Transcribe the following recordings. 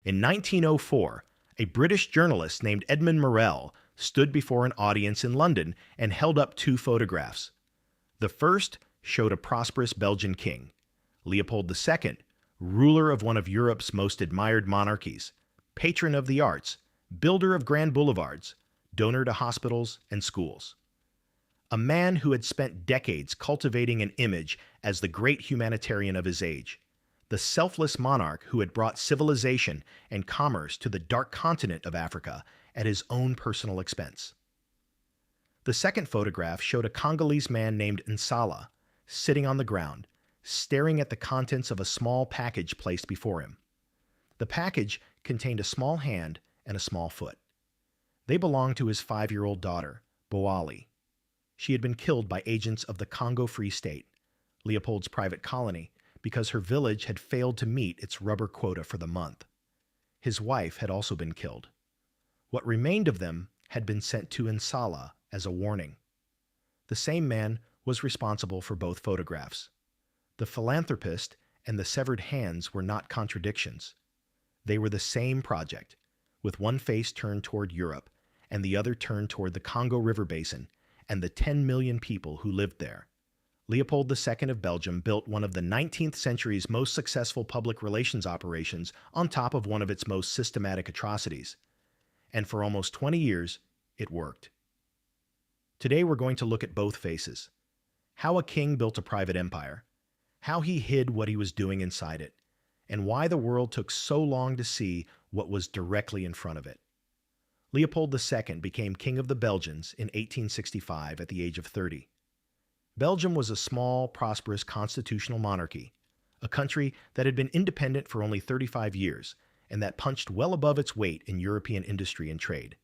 In 1904, a British journalist named Edmund Morel stood before an audience in London and held up two photographs. The first showed a prosperous Belgian king, Leopold II, ruler of one of Europe's most admired monarchies, patron of the arts, builder of grand boulevards, donor to hospitals and schools. A man who had spent decades cultivating an image as the great humanitarian of his age, the selfless monarch who had brought civilization and commerce to the dark continent of Africa at his own personal expense. The second photograph showed a Congolese man named Nsala sitting on the ground, staring at the contents of a small package placed before him. The package contained a small hand and a small foot. They belonged to his 5-year-old daughter, Boali. She had been killed by agents of the Congo Free State, Leopold's private colony, because her village had failed to meet its rubber quota for the month. His wife had also been killed. What remained of them had been sent to Nsala as a warning. The same man was responsible for both photographs. The philanthropist and the severed hands were not contradictions. They were the same project, with one face turned toward Europe and the other turned toward the Congo River Basin and the 10 million people who lived there. Leopold II of Belgium built one of the 19th century's most successful public relations operations on top of one of its most systematic atrocities. And for almost 20 years, it worked. Today we're going to look at both faces. How a king built a private empire, how he hid what he was doing inside it, and why the world took so long to see what was directly in front of it. Leopold II became King of the Belgians in 1865 at the age of 30. Belgium was a small, prosperous constitutional monarchy, a country that had been independent for only 35 years and that punched well above its weight in European industry and trade.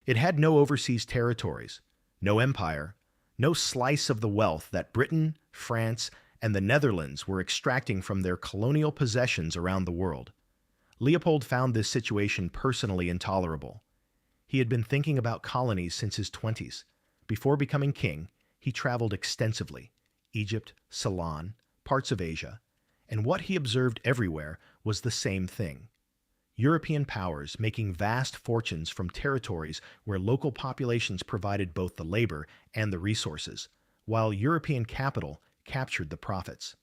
It had no overseas territories, no empire, no slice of the wealth that Britain, France, and the Netherlands were extracting from their colonial possessions around the world. Leopold found this situation personally intolerable. He had been thinking about colonies since his 20s. Before becoming king, he traveled extensively: Egypt, Ceylon, parts of Asia, and what he observed everywhere was the same thing. European powers making vast fortunes from territories where local populations provided both the labor and the resources, while European capital captured the profits.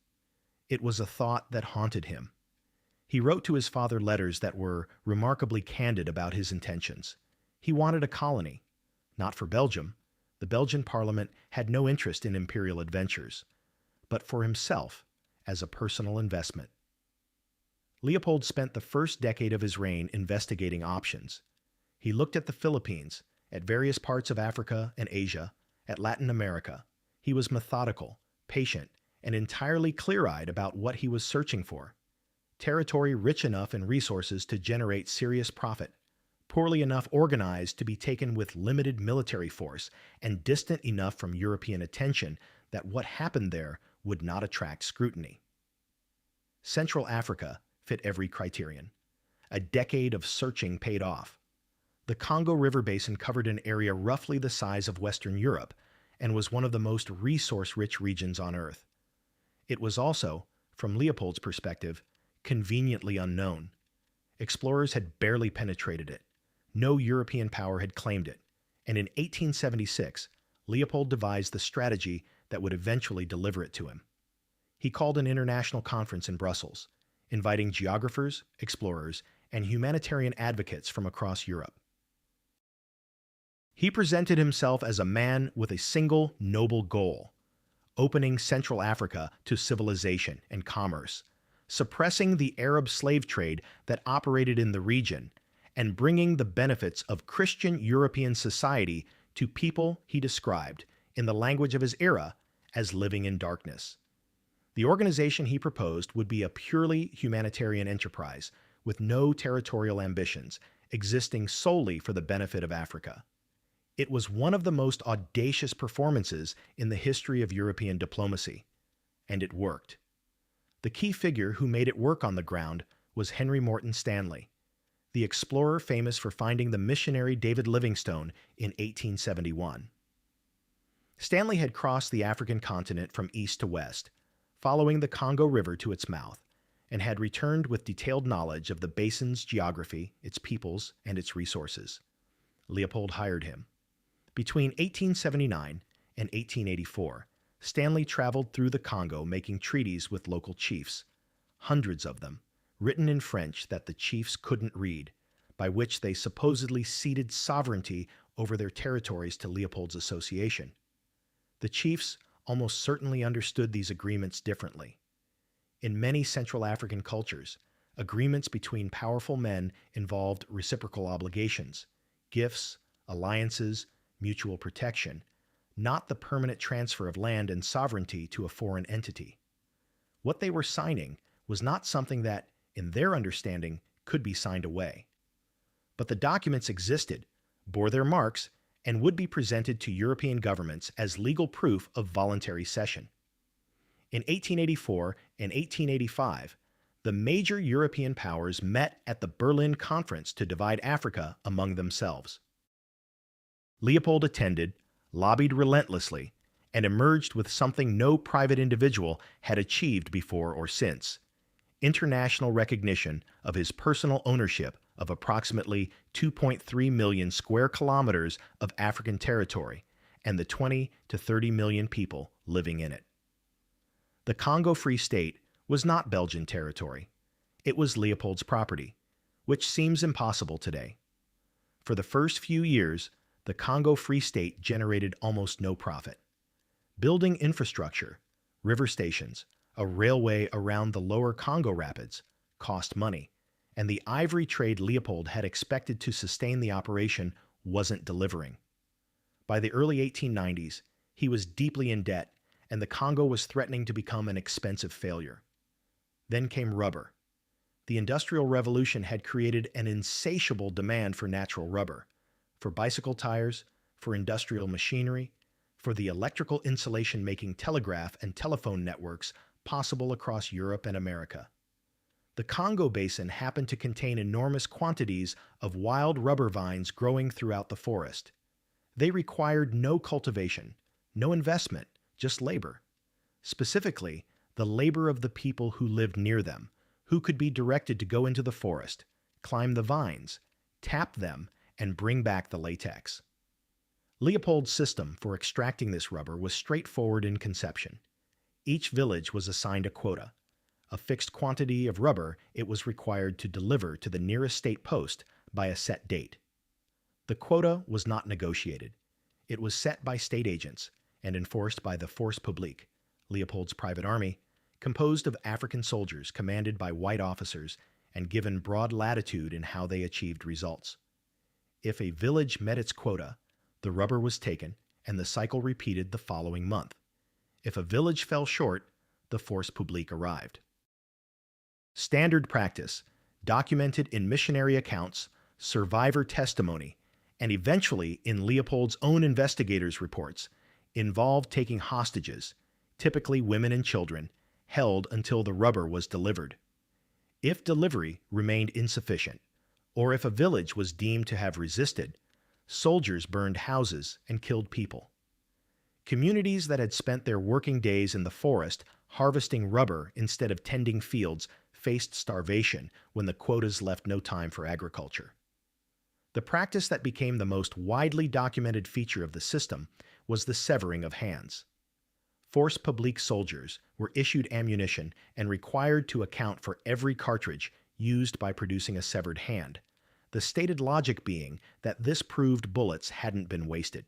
It was a thought that haunted him. He wrote to his father letters that were remarkably candid about his intentions. He wanted a colony, not for Belgium. The Belgian parliament had no interest in imperial adventures, but for himself as a personal investment. Leopold spent the first decade of his reign investigating options. He looked at the Philippines, at various parts of Africa and Asia, at Latin America. He was methodical, patient, and entirely clear-eyed about what he was searching for. Territory rich enough in resources to generate serious profit, poorly enough organized to be taken with limited military force, and distant enough from European attention that what happened there would not attract scrutiny. Central Africa fit every criterion. A decade of searching paid off. The Congo River Basin covered an area roughly the size of Western Europe and was one of the most resource-rich regions on Earth. It was also, from Leopold's perspective, conveniently unknown. Explorers had barely penetrated it. No European power had claimed it, and in 1876, Leopold devised the strategy that would eventually deliver it to him. He called an international conference in Brussels, inviting geographers, explorers, and humanitarian advocates from across Europe. He presented himself as a man with a single noble goal: opening Central Africa to civilization and commerce, suppressing the Arab slave trade that operated in the region, and bringing the benefits of Christian European society to people he described, in the language of his era, as living in darkness. The organization he proposed would be a purely humanitarian enterprise, with no territorial ambitions, existing solely for the benefit of Africa. It was one of the most audacious performances in the history of European diplomacy, and it worked. The key figure who made it work on the ground was Henry Morton Stanley, the explorer famous for finding the missionary David Livingstone in 1871. Stanley had crossed the African continent from east to west, following the Congo River to its mouth, and had returned with detailed knowledge of the basin's geography, its peoples, and its resources. Leopold hired him. Between 1879 and 1884, Stanley traveled through the Congo making treaties with local chiefs, hundreds of them, written in French that the chiefs couldn't read, by which they supposedly ceded sovereignty over their territories to Leopold's association. The chiefs almost certainly understood these agreements differently. In many Central African cultures, agreements between powerful men involved reciprocal obligations, gifts, alliances, mutual protection, not the permanent transfer of land and sovereignty to a foreign entity. What they were signing was not something that, in their understanding, could be signed away. But the documents existed, bore their marks, and would be presented to European governments as legal proof of voluntary cession. In 1884 and 1885, the major European powers met at the Berlin Conference to divide Africa among themselves. Leopold attended, lobbied relentlessly, and emerged with something no private individual had achieved before or since: international recognition of his personal ownership of approximately 2.3 million square kilometers of African territory and the 20 to 30 million people living in it. The Congo Free State was not Belgian territory. It was Leopold's property, which seems impossible today. For the first few years, the Congo Free State generated almost no profit. Building infrastructure, river stations, a railway around the lower Congo rapids cost money, and the ivory trade Leopold had expected to sustain the operation wasn't delivering. By the early 1890s, he was deeply in debt, and the Congo was threatening to become an expensive failure. Then came rubber. The Industrial Revolution had created an insatiable demand for natural rubber, for bicycle tires, for industrial machinery, for the electrical insulation making telegraph and telephone networks possible across Europe and America. The Congo Basin happened to contain enormous quantities of wild rubber vines growing throughout the forest. They required no cultivation, no investment, just labor. Specifically, the labor of the people who lived near them, who could be directed to go into the forest, climb the vines, tap them, and bring back the latex. Leopold's system for extracting this rubber was straightforward in conception. Each village was assigned a quota, a fixed quantity of rubber it was required to deliver to the nearest state post by a set date. The quota was not negotiated. It was set by state agents and enforced by the Force Publique, Leopold's private army, composed of African soldiers commanded by white officers and given broad latitude in how they achieved results. If a village met its quota, the rubber was taken and the cycle repeated the following month. If a village fell short, the Force Publique arrived. Standard practice, documented in missionary accounts, survivor testimony, and eventually in Leopold's own investigators' reports, involved taking hostages, typically women and children, held until the rubber was delivered. If delivery remained insufficient, or if a village was deemed to have resisted, soldiers burned houses and killed people. Communities that had spent their working days in the forest harvesting rubber instead of tending fields faced starvation when the quotas left no time for agriculture. The practice that became the most widely documented feature of the system was the severing of hands. Force Publique soldiers were issued ammunition and required to account for every cartridge used by producing a severed hand, the stated logic being that this proved bullets hadn't been wasted.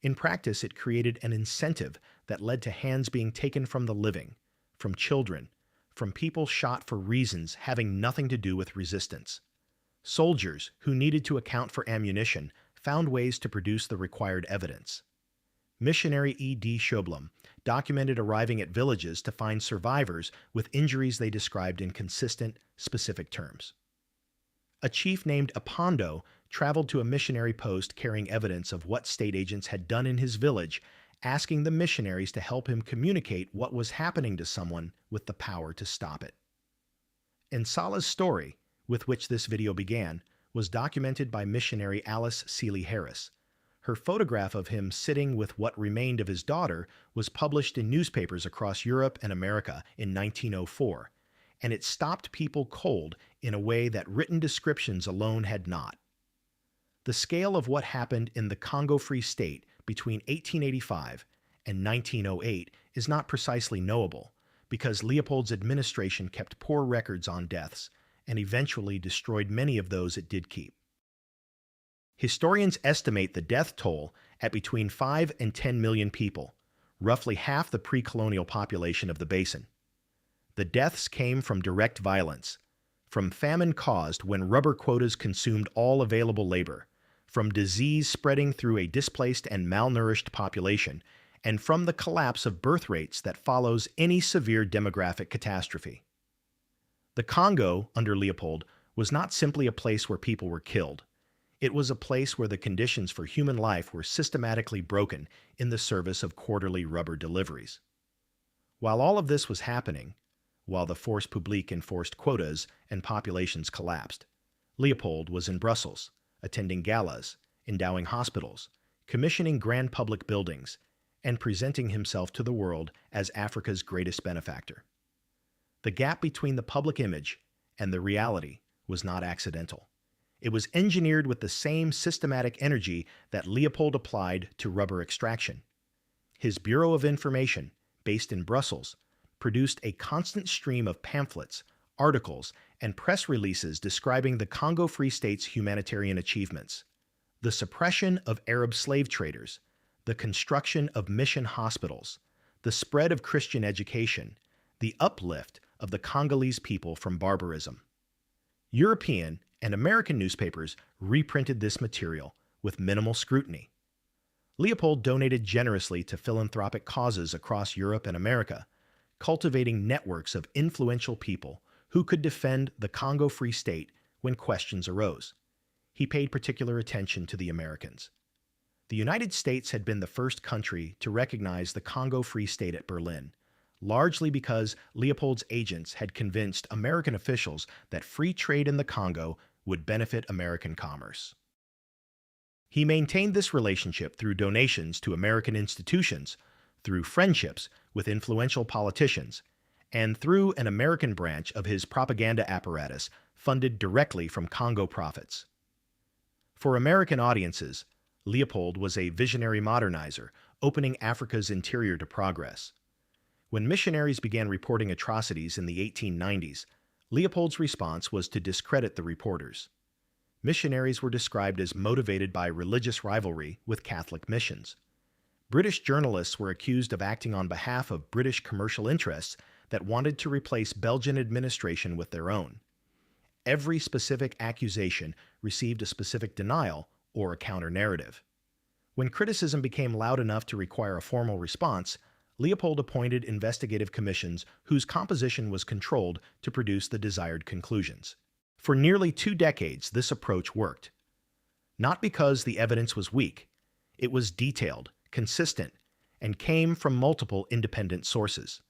In practice, it created an incentive that led to hands being taken from the living, from children, from people shot for reasons having nothing to do with resistance. Soldiers who needed to account for ammunition found ways to produce the required evidence. Missionary E.D. Schoblum documented arriving at villages to find survivors with injuries they described in consistent, specific terms. A chief named Apondo traveled to a missionary post carrying evidence of what state agents had done in his village, asking the missionaries to help him communicate what was happening to someone with the power to stop it. Nsala's story, with which this video began, was documented by missionary Alice Seeley Harris. Her photograph of him sitting with what remained of his daughter was published in newspapers across Europe and America in 1904, and it stopped people cold in a way that written descriptions alone had not. The scale of what happened in the Congo Free State between 1885 and 1908 is not precisely knowable, because Leopold's administration kept poor records on deaths and eventually destroyed many of those it did keep. Historians estimate the death toll at between 5 and 10 million people, roughly half the pre-colonial population of the basin. The deaths came from direct violence, from famine caused when rubber quotas consumed all available labor, from disease spreading through a displaced and malnourished population, and from the collapse of birth rates that follows any severe demographic catastrophe. The Congo, under Leopold, was not simply a place where people were killed. It was a place where the conditions for human life were systematically broken in the service of quarterly rubber deliveries. While all of this was happening, while the force publique enforced quotas and populations collapsed, Leopold was in Brussels, attending galas, endowing hospitals, commissioning grand public buildings, and presenting himself to the world as Africa's greatest benefactor. The gap between the public image and the reality was not accidental. It was engineered with the same systematic energy that Leopold applied to rubber extraction. His Bureau of Information, based in Brussels, produced a constant stream of pamphlets, articles, and press releases describing the Congo Free State's humanitarian achievements, the suppression of Arab slave traders, the construction of mission hospitals, the spread of Christian education, the uplift of the Congolese people from barbarism. European and American newspapers reprinted this material with minimal scrutiny. Leopold donated generously to philanthropic causes across Europe and America, cultivating networks of influential people who could defend the Congo Free State when questions arose. He paid particular attention to the Americans. The United States had been the first country to recognize the Congo Free State at Berlin, largely because Leopold's agents had convinced American officials that free trade in the Congo would benefit American commerce. He maintained this relationship through donations to American institutions, through friendships with influential politicians, and through an American branch of his propaganda apparatus funded directly from Congo profits. For American audiences, Leopold was a visionary modernizer, opening Africa's interior to progress. When missionaries began reporting atrocities in the 1890s, Leopold's response was to discredit the reporters. Missionaries were described as motivated by religious rivalry with Catholic missions. British journalists were accused of acting on behalf of British commercial interests that wanted to replace Belgian administration with their own. Every specific accusation received a specific denial or a counter-narrative. When criticism became loud enough to require a formal response, Leopold appointed investigative commissions whose composition was controlled to produce the desired conclusions. For nearly 2 decades, this approach worked. Not because the evidence was weak. It was detailed, consistent, and came from multiple independent sources.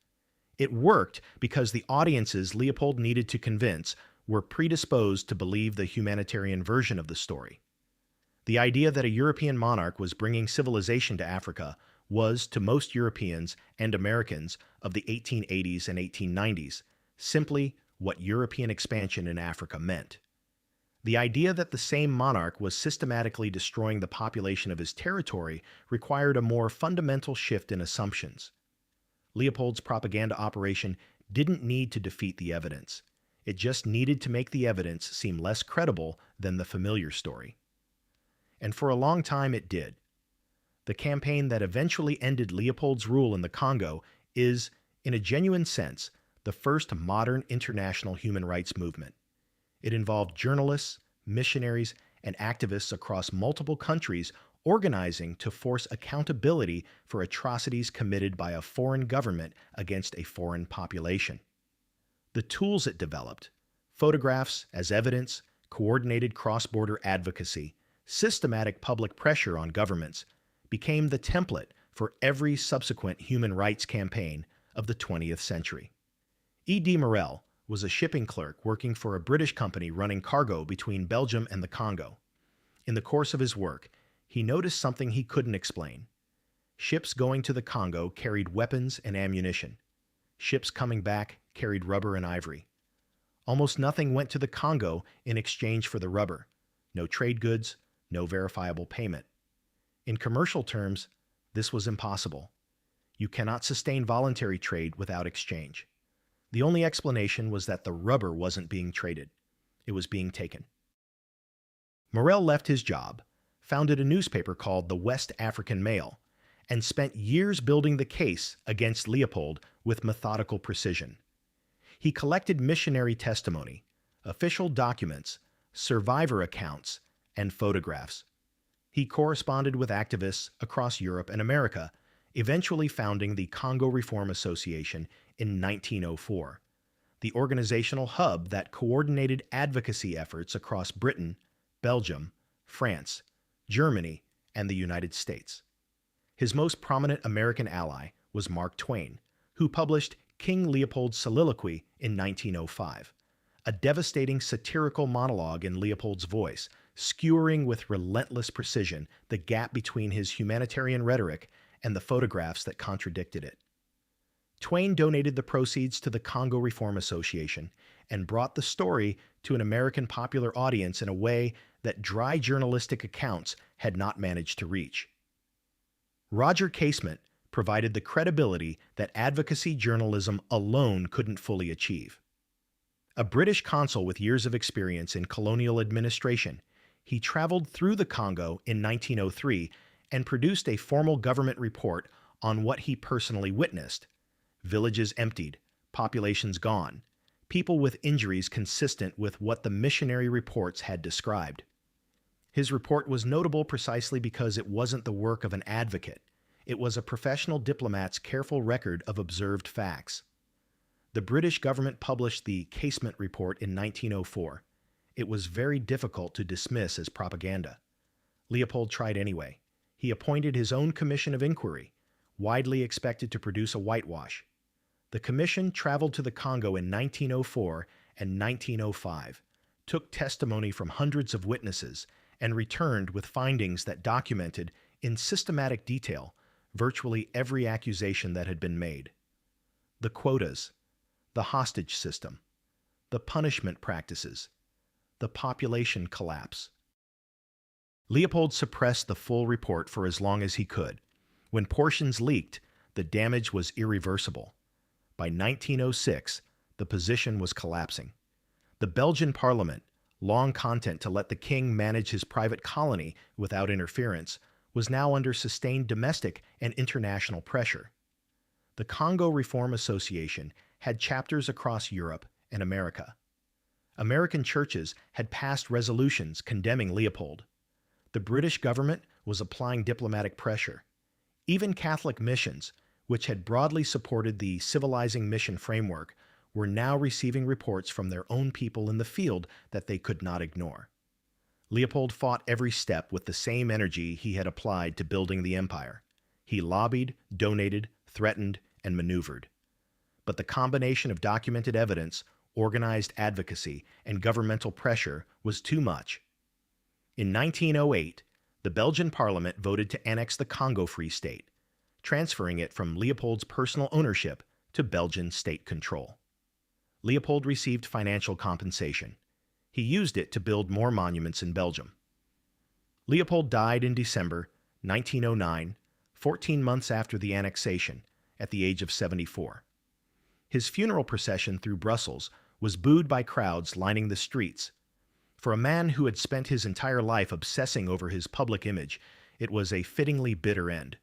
It worked because the audiences Leopold needed to convince were predisposed to believe the humanitarian version of the story. The idea that a European monarch was bringing civilization to Africa was, to most Europeans and Americans of the 1880s and 1890s, simply what European expansion in Africa meant. The idea that the same monarch was systematically destroying the population of his territory required a more fundamental shift in assumptions. Leopold's propaganda operation didn't need to defeat the evidence. It just needed to make the evidence seem less credible than the familiar story. And for a long time it did. The campaign that eventually ended Leopold's rule in the Congo is, in a genuine sense, the first modern international human rights movement. It involved journalists, missionaries, and activists across multiple countries organizing to force accountability for atrocities committed by a foreign government against a foreign population. The tools it developed, photographs as evidence, coordinated cross-border advocacy, systematic public pressure on governments, became the template for every subsequent human rights campaign of the 20th century. E.D. Morel was a shipping clerk working for a British company running cargo between Belgium and the Congo. In the course of his work, he noticed something he couldn't explain. Ships going to the Congo carried weapons and ammunition. Ships coming back carried rubber and ivory. Almost nothing went to the Congo in exchange for the rubber. No trade goods, no verifiable payment. In commercial terms, this was impossible. You cannot sustain voluntary trade without exchange. The only explanation was that the rubber wasn't being traded. It was being taken. Morel left his job, founded a newspaper called the West African Mail, and spent years building the case against Leopold with methodical precision. He collected missionary testimony, official documents, survivor accounts, and photographs. He corresponded with activists across Europe and America, eventually founding the Congo Reform Association in 1904, the organizational hub that coordinated advocacy efforts across Britain, Belgium, France, Germany, and the United States. His most prominent American ally was Mark Twain, who published King Leopold's Soliloquy in 1905, a devastating satirical monologue in Leopold's voice, skewering with relentless precision the gap between his humanitarian rhetoric and the photographs that contradicted it. Twain donated the proceeds to the Congo Reform Association and brought the story to an American popular audience in a way that dry journalistic accounts had not managed to reach. Roger Casement provided the credibility that advocacy journalism alone couldn't fully achieve. A British consul with years of experience in colonial administration, he traveled through the Congo in 1903 and produced a formal government report on what he personally witnessed: villages emptied, populations gone, people with injuries consistent with what the missionary reports had described. His report was notable precisely because it wasn't the work of an advocate. It was a professional diplomat's careful record of observed facts. The British government published the Casement Report in 1904. It was very difficult to dismiss as propaganda. Leopold tried anyway. He appointed his own commission of inquiry, widely expected to produce a whitewash. The commission traveled to the Congo in 1904 and 1905, took testimony from hundreds of witnesses, and returned with findings that documented, in systematic detail, virtually every accusation that had been made. The quotas, the hostage system, the punishment practices, the population collapse. Leopold suppressed the full report for as long as he could. When portions leaked, the damage was irreversible. By 1906, the position was collapsing. The Belgian parliament, long content to let the king manage his private colony without interference, was now under sustained domestic and international pressure. The Congo Reform Association had chapters across Europe and America. American churches had passed resolutions condemning Leopold. The British government was applying diplomatic pressure. Even Catholic missions, which had broadly supported the civilizing mission framework, were now receiving reports from their own people in the field that they could not ignore. Leopold fought every step with the same energy he had applied to building the empire. He lobbied, donated, threatened, and maneuvered. But the combination of documented evidence, organized advocacy, and governmental pressure was too much. In 1908, the Belgian parliament voted to annex the Congo Free State, transferring it from Leopold's personal ownership to Belgian state control. Leopold received financial compensation. He used it to build more monuments in Belgium. Leopold died in December 1909, 14 months after the annexation, at the age of 74. His funeral procession through Brussels was booed by crowds lining the streets. For a man who had spent his entire life obsessing over his public image, it was a fittingly bitter end.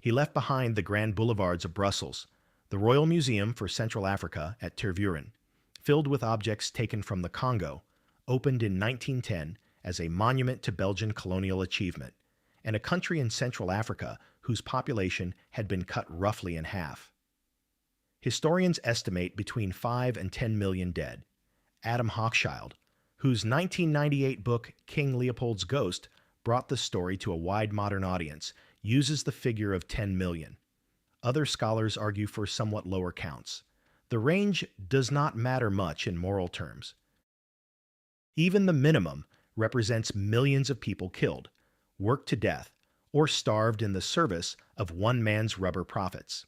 He left behind the grand boulevards of Brussels, the Royal Museum for Central Africa at Tervuren, filled with objects taken from the Congo, opened in 1910 as a monument to Belgian colonial achievement, and a country in Central Africa whose population had been cut roughly in half. Historians estimate between 5 and 10 million dead. Adam Hochschild, whose 1998 book King Leopold's Ghost brought the story to a wide modern audience, uses the figure of 10 million. Other scholars argue for somewhat lower counts. The range does not matter much in moral terms. Even the minimum represents millions of people killed, worked to death, or starved in the service of one man's rubber profits.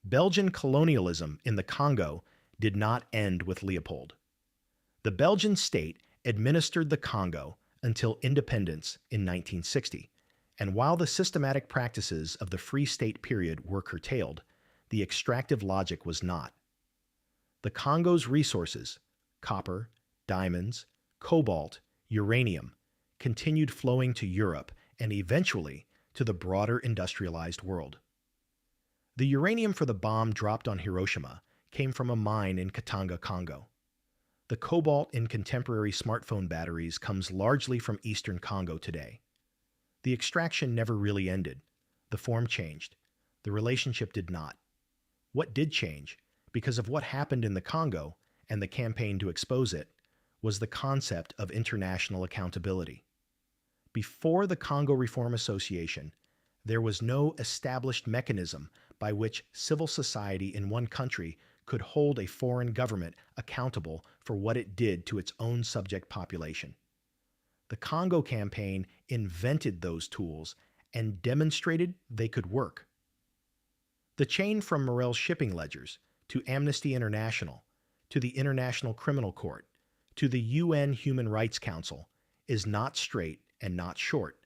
Belgian colonialism in the Congo did not end with Leopold. The Belgian state administered the Congo until independence in 1960, and while the systematic practices of the Free State period were curtailed, the extractive logic was not. The Congo's resources, copper, diamonds, cobalt, uranium, continued flowing to Europe and eventually to the broader industrialized world. The uranium for the bomb dropped on Hiroshima came from a mine in Katanga, Congo. The cobalt in contemporary smartphone batteries comes largely from eastern Congo today. The extraction never really ended. The form changed. The relationship did not. What did change, because of what happened in the Congo and the campaign to expose it, was the concept of international accountability. Before the Congo Reform Association, there was no established mechanism by which civil society in one country could hold a foreign government accountable for what it did to its own subject population. The Congo campaign invented those tools and demonstrated they could work. The chain from Morel's shipping ledgers to Amnesty International to the International Criminal Court to the UN Human Rights Council is not straight and not short,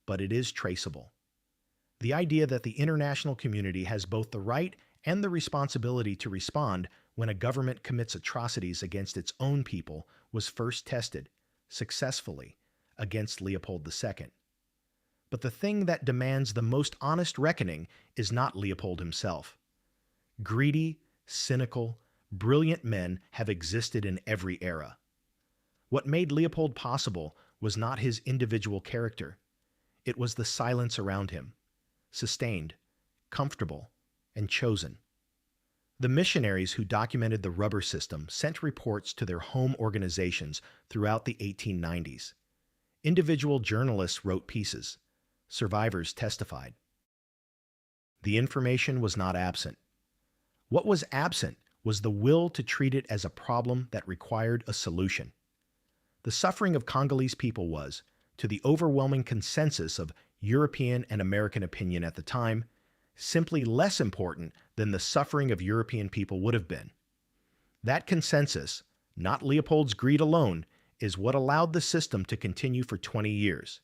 but it is traceable. The idea that the international community has both the right and the responsibility to respond when a government commits atrocities against its own people was first tested, successfully, against Leopold II. But the thing that demands the most honest reckoning is not Leopold himself. Greedy, cynical, brilliant men have existed in every era. What made Leopold possible was not his individual character. It was the silence around him, sustained, comfortable, and chosen. The missionaries who documented the rubber system sent reports to their home organizations throughout the 1890s. Individual journalists wrote pieces. Survivors testified. The information was not absent. What was absent was the will to treat it as a problem that required a solution. The suffering of Congolese people was, to the overwhelming consensus of European and American opinion at the time, simply less important than the suffering of European people would have been. That consensus, not Leopold's greed alone, is what allowed the system to continue for 20 years.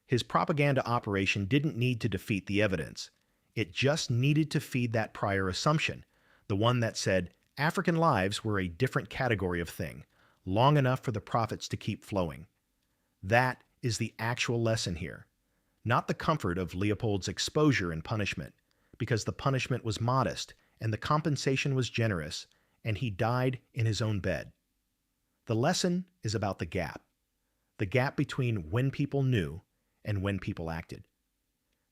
His propaganda operation didn't need to defeat the evidence. It just needed to feed that prior assumption, the one that said African lives were a different category of thing, long enough for the profits to keep flowing. That is the actual lesson here, not the comfort of Leopold's exposure and punishment, because the punishment was modest and the compensation was generous, and he died in his own bed. The lesson is about the gap between when people knew and when people acted.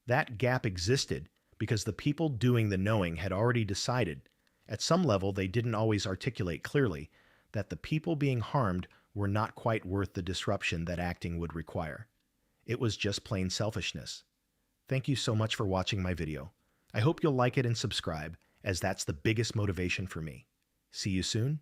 That gap existed because the people doing the knowing had already decided, at some level they didn't always articulate clearly, that the people being harmed were not quite worth the disruption that acting would require. It was just plain selfishness. Thank you so much for watching my video. I hope you'll like it and subscribe, as that's the biggest motivation for me. See you soon,